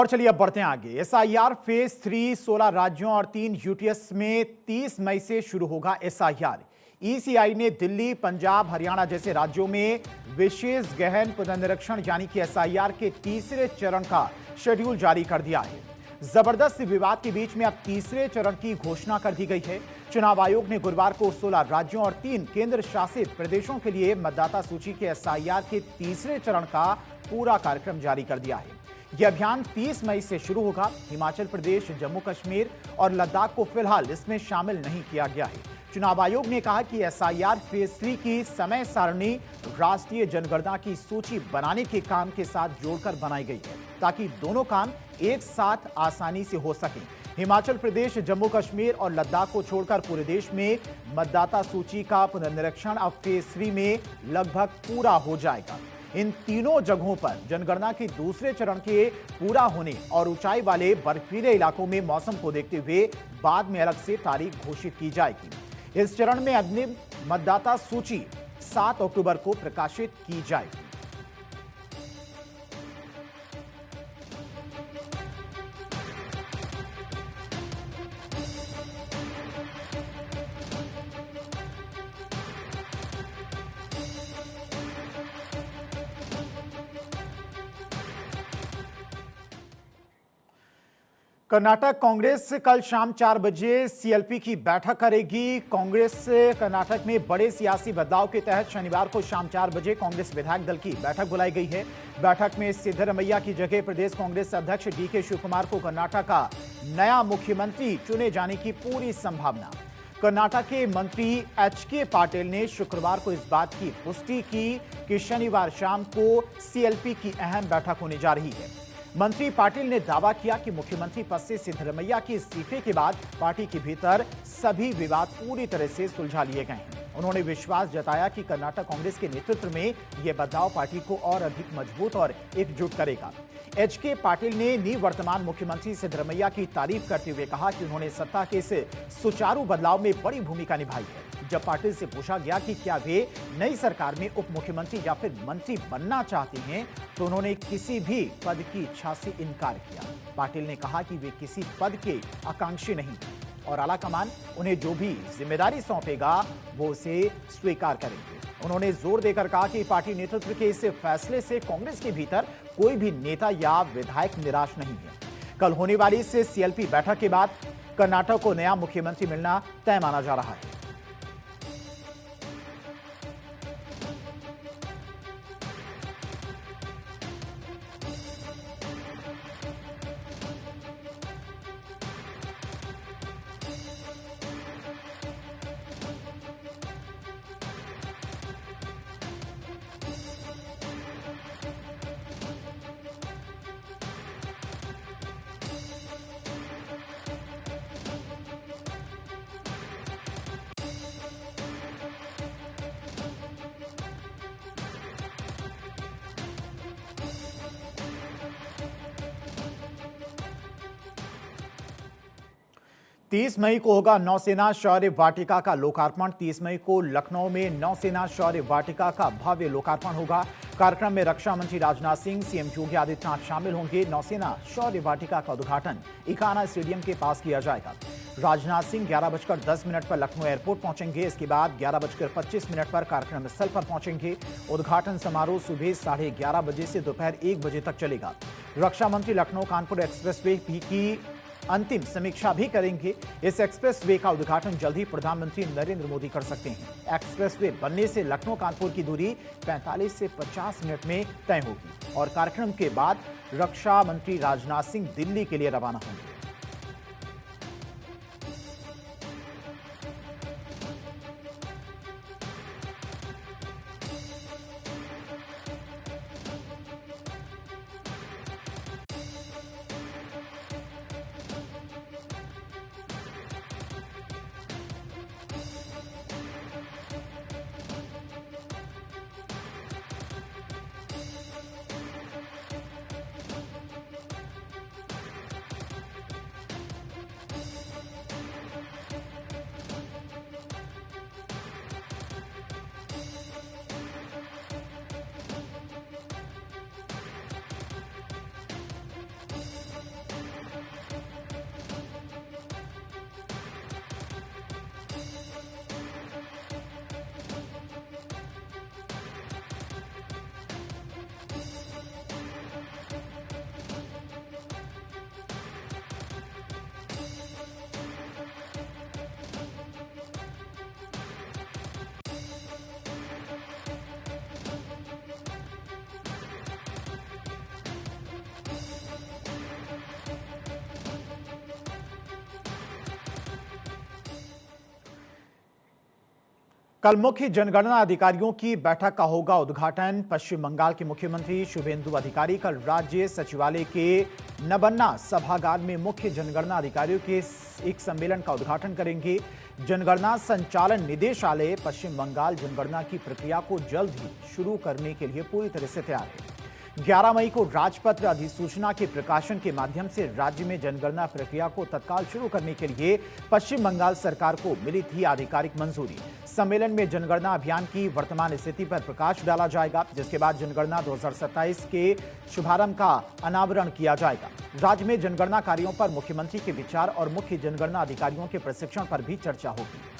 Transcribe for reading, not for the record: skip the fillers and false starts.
और चलिए अब बढ़ते हैं आगे। एसआईआर फेज 3 16 राज्यों और 3 यूटीएस में 30 मई से शुरू होगा एसआईआर। ईसीआई ने दिल्ली, पंजाब, हरियाणा जैसे राज्यों में विशेष गहन पुनर्निरीक्षण यानी कि एसआईआर के तीसरे चरण का शेड्यूल जारी कर दिया है। जबरदस्त विवाद के बीच में अब तीसरे चरण की घोषणा कर दी गई है। चुनाव आयोग ने गुरुवार को 16 राज्यों और 3 केंद्र शासित प्रदेशों के लिए मतदाता सूची के एसआईआर के तीसरे चरण का पूरा कार्यक्रम जारी कर दिया है। यह अभियान 30 मई से शुरू होगा। हिमाचल प्रदेश, जम्मू कश्मीर और लद्दाख को फिलहाल इसमें शामिल नहीं किया गया है। चुनाव आयोग ने कहा कि एसआईआर फेज 3 की समय सारणी राष्ट्रीय जनगणना की सूची बनाने के काम के साथ जोड़कर बनाई गई है ताकि दोनों काम एक साथ आसानी से हो सके। हिमाचल प्रदेश, जम्मू कश्मीर और लद्दाख को छोड़कर पूरे देश में मतदाता सूची का पुनर्निरीक्षण अब फेज 3 में लगभग पूरा हो जाएगा। इन तीनों जगहों पर जनगणना के दूसरे चरण के पूरा होने और ऊंचाई वाले बर्फीले इलाकों में मौसम को देखते हुए बाद में अलग से तारीख घोषित की जाएगी। इस चरण में अंतिम मतदाता सूची 7 अक्टूबर को प्रकाशित की जाएगी। कर्नाटक कांग्रेस कल शाम 4 बजे सीएलपी की बैठक करेगी। कांग्रेस कर्नाटक में बड़े सियासी बदलाव के तहत शनिवार को शाम 4 बजे कांग्रेस विधायक दल की बैठक बुलाई गई है। बैठक में सिद्धरमैया की जगह प्रदेश कांग्रेस अध्यक्ष डीके शिवकुमार को कर्नाटक का नया मुख्यमंत्री चुने जाने की पूरी संभावना। कर्नाटक के मंत्री एचके पाटिल ने शुक्रवार को इस बात की पुष्टि की कि शनिवार शाम को सीएलपी की अहम बैठक होने जा रही है। मंत्री पाटिल ने दावा किया कि मुख्यमंत्री पद से सिद्धरमैया के इस्तीफे के बाद पार्टी के भीतर सभी विवाद पूरी तरह से सुलझा लिए गए हैं। उन्होंने विश्वास जताया कि कर्नाटक कांग्रेस के नेतृत्व में यह बदलाव पार्टी को और अधिक मजबूत और एकजुट करेगा। एचके पाटिल ने निवर्तमान मुख्यमंत्री सिद्धरमैया की तारीफ करते हुए कहा कि उन्होंने सत्ता के इस सुचारू बदलाव में बड़ी भूमिका निभाई है। जब पाटिल से पूछा गया कि क्या वे नई सरकार में उप मुख्यमंत्री या फिर मंत्री बनना चाहते हैं तो उन्होंने किसी भी पद की इच्छा से इनकार किया। पाटिल ने कहा कि वे किसी पद के आकांक्षी नहीं और आलाकमान उन्हें जो भी जिम्मेदारी सौंपेगा वो उसे स्वीकार करेंगे। उन्होंने जोर देकर कहा कि पार्टी नेतृत्व के इस फैसले से कांग्रेस के भीतर कोई भी नेता या विधायक निराश नहीं है। कल होने वाली इस सीएलपी बैठक के बाद कर्नाटक को नया मुख्यमंत्री मिलना तय माना जा रहा है। तीस मई को होगा नौसेना शौर्य वाटिका का लोकार्पण। 30 मई को लखनऊ में नौसेना शौर्य वाटिका का भव्य लोकार्पण होगा। कार्यक्रम में रक्षा मंत्री राजनाथ सिंह, सीएम योगी आदित्यनाथ शामिल होंगे। नौसेना शौर्य वाटिका का उद्घाटन इकाना स्टेडियम के पास किया जाएगा। राजनाथ सिंह 11:10 पर लखनऊ एयरपोर्ट पहुंचेंगे। इसके बाद 11:25 पर कार्यक्रम स्थल पर पहुंचेंगे। उद्घाटन समारोह सुबह 11:30 बजे से दोपहर 1 बजे तक चलेगा। रक्षा मंत्री लखनऊ कानपुर एक्सप्रेसवे की अंतिम समीक्षा भी करेंगे। इस एक्सप्रेसवे का उद्घाटन जल्द ही प्रधानमंत्री नरेंद्र मोदी कर सकते हैं। एक्सप्रेसवे बनने से लखनऊ कानपुर की दूरी 45 से 50 मिनट में तय होगी और कार्यक्रम के बाद रक्षा मंत्री राजनाथ सिंह दिल्ली के लिए रवाना होंगे। कल मुख्य जनगणना अधिकारियों की बैठक का होगा उद्घाटन। पश्चिम बंगाल के मुख्यमंत्री शुभेंदु अधिकारी कल राज्य सचिवालय के नबन्ना सभागार में मुख्य जनगणना अधिकारियों के एक सम्मेलन का उद्घाटन करेंगे। जनगणना संचालन निदेशालय पश्चिम बंगाल जनगणना की प्रक्रिया को जल्द ही शुरू करने के लिए पूरी तरह से तैयार है। 11 मई को राजपत्र अधिसूचना के प्रकाशन के माध्यम से राज्य में जनगणना प्रक्रिया को तत्काल शुरू करने के लिए पश्चिम बंगाल सरकार को मिली थी आधिकारिक मंजूरी। सम्मेलन में जनगणना अभियान की वर्तमान स्थिति पर प्रकाश डाला जाएगा, जिसके बाद जनगणना 2027 के शुभारंभ का अनावरण किया जाएगा। राज्य में जनगणना कार्यों पर मुख्यमंत्री के विचार और मुख्य जनगणना अधिकारियों के प्रशिक्षण पर भी चर्चा होगी।